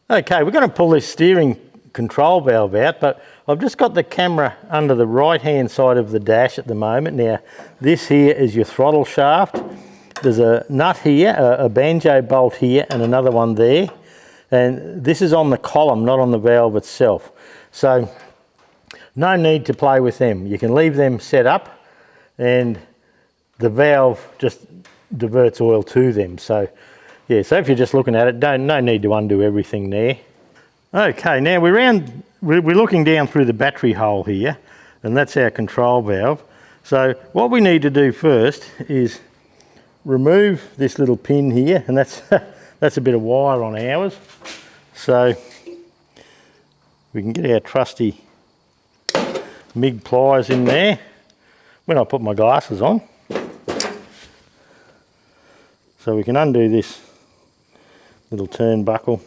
Okay, we're going to pull this steering control valve out, but I've just got the camera under the right hand side of the dash at the moment. Now this here is your throttle shaft. There's a nut here, a banjo bolt here, and another one there, and this is on the column, not on the valve itself, so no need to play with them. You can leave them set up and the valve just diverts oil to them. So yeah, so if you're just looking at it, no need to undo everything there. Okay, now we're looking down through the battery hole here, and that's our control valve. So what we need to do first is remove this little pin here, and that's that's a bit of wire on ours. So we can get our trusty MIG pliers in there when I put my glasses on. So we can undo this little turnbuckle.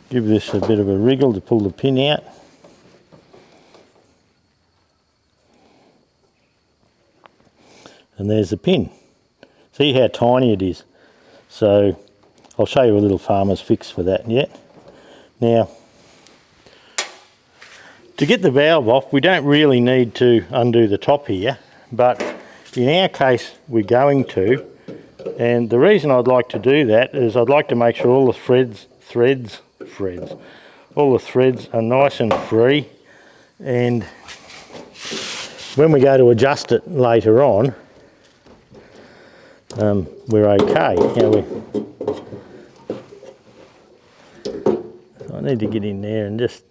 Give this a bit of a wriggle to pull the pin out. And there's the pin. See how tiny it is. So I'll show you a little farmer's fix for that yet. Now, to get the valve off, we don't really need to undo the top here, but in our case we're going to, and the reason I'd like to do that is I'd like to make sure all the threads are nice and free, and when we go to adjust it later on, we're okay. So I need to get in there and just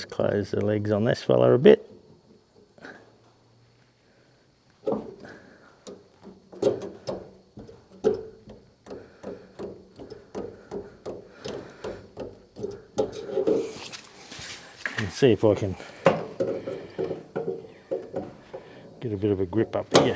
close the legs on this fella a bit. And see if I can get a bit of a grip up here.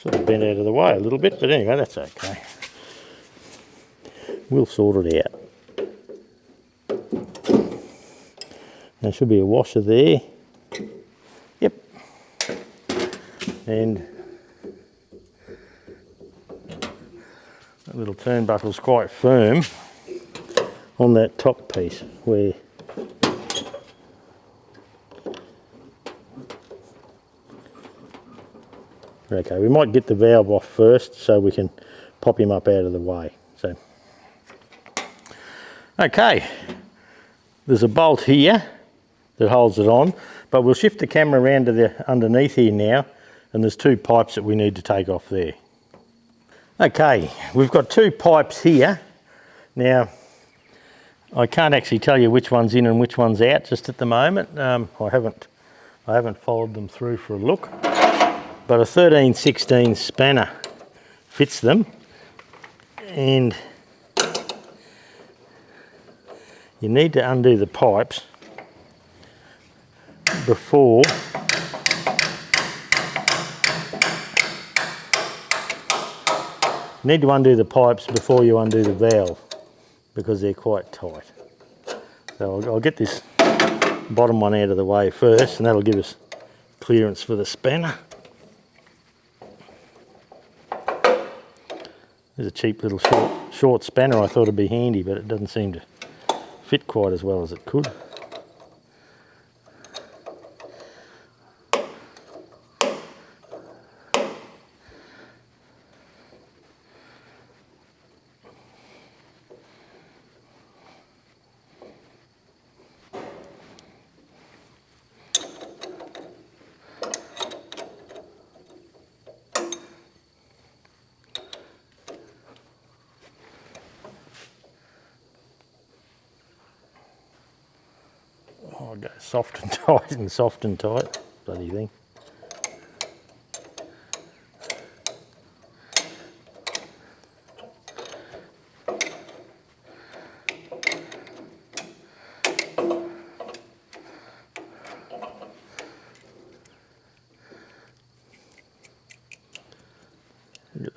Sort of bent out of the way a little bit, but anyway, that's okay. We'll sort it out. There should be a washer there. Yep. And that little turnbuckle's quite firm on that top piece where okay, we might get the valve off first so we can pop him up out of the way. So, okay, there's a bolt here that holds it on, but we'll shift the camera around to the underneath here now, and there's two pipes that we need to take off there. Okay, we've got two pipes here. Now, I can't actually tell you which one's in and which one's out just at the moment. I haven't followed them through for a look. But a 13/16 spanner fits them, and you need to undo the pipes before you undo the valve, because they're quite tight. So I'll get this bottom one out of the way first, and that'll give us clearance for the spanner. There's a cheap little short spanner. I thought it'd be handy, but it doesn't seem to fit quite as well as it could. I'll go soft and tight and soft and tight, bloody thing.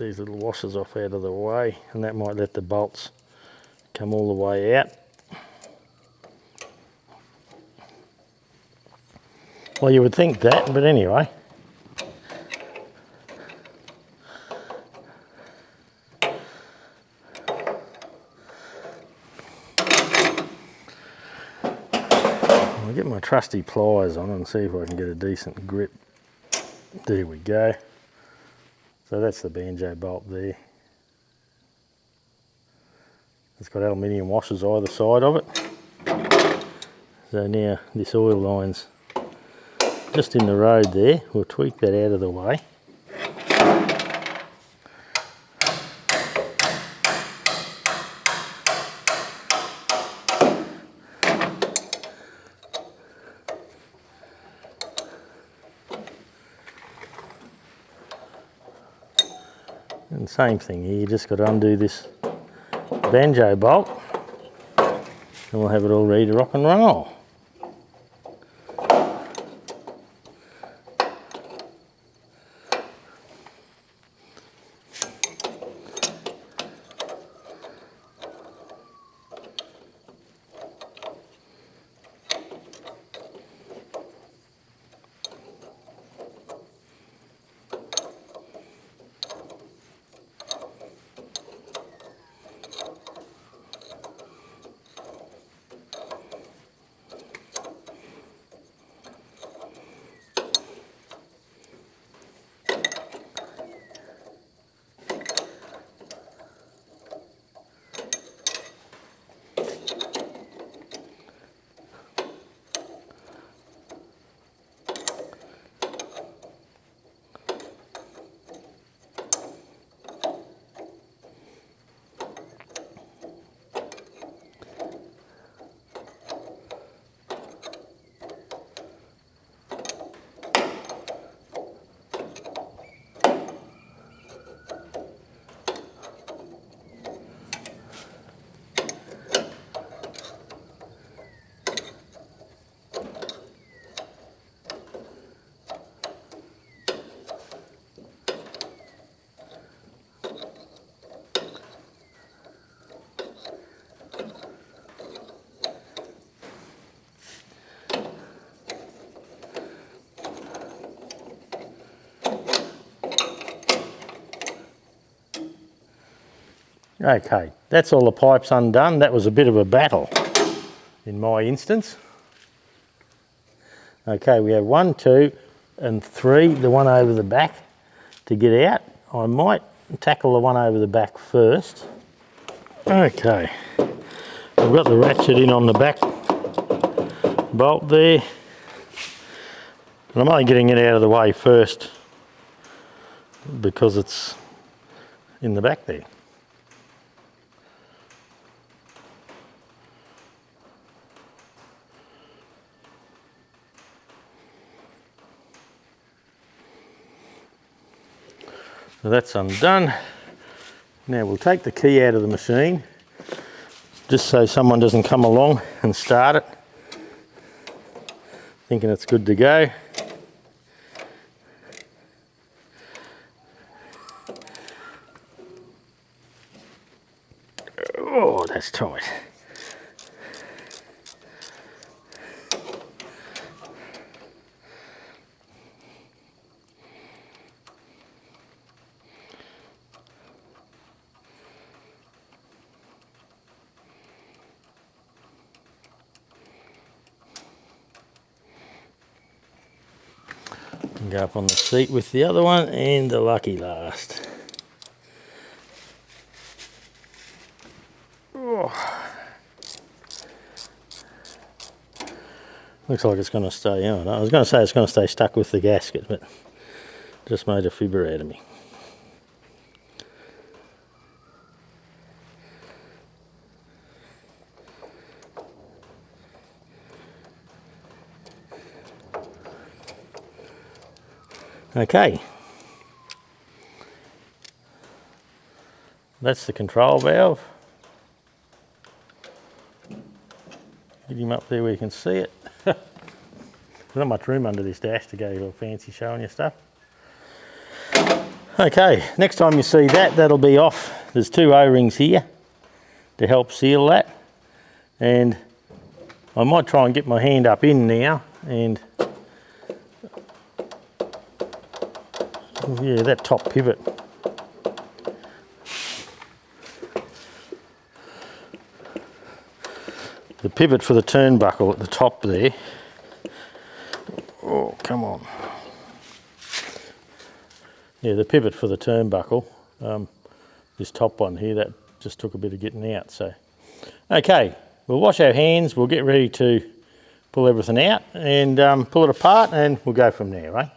these little washers off out of the way, and that might let the bolts come all the way out. Well, you would think that, but anyway. I'll get my trusty pliers on and see if I can get a decent grip. There we go. So that's the banjo bolt there. It's got aluminium washers either side of it. So now this oil line's just in the road there. We'll tweak that out of the way. And same thing here, you just got to undo this banjo bolt and we'll have it all ready to rock and roll. Okay, that's all the pipes undone. That was a bit of a battle in my instance. Okay, we have 1, 2 and 3, the one over the back to get out. I might tackle the one over the back first. Okay, I've got the ratchet in on the back bolt there. And I'm only getting it out of the way first because it's in the back there. So that's undone. Now we'll take the key out of the machine, just so someone doesn't come along and start it, thinking it's good to go. Oh, that's tight. Go up on the seat with the other one and the lucky last. Oh. Looks like it's going to stay on. I was going to say it's going to stay stuck with the gasket, but just made a fibber out of me. Okay, that's the control valve. Get him up there where you can see it. There's not much room under this dash to go all fancy showing you stuff. Okay, next time you see that, that'll be off. There's 2 O-rings here to help seal that. And I might try and get my hand up in now and yeah, that top pivot. The pivot for the turnbuckle at the top there. Oh, come on. Yeah, the pivot for the turnbuckle, this top one here, that just took a bit of getting out. So, okay, we'll wash our hands, we'll get ready to pull everything out and pull it apart, and we'll go from there, right?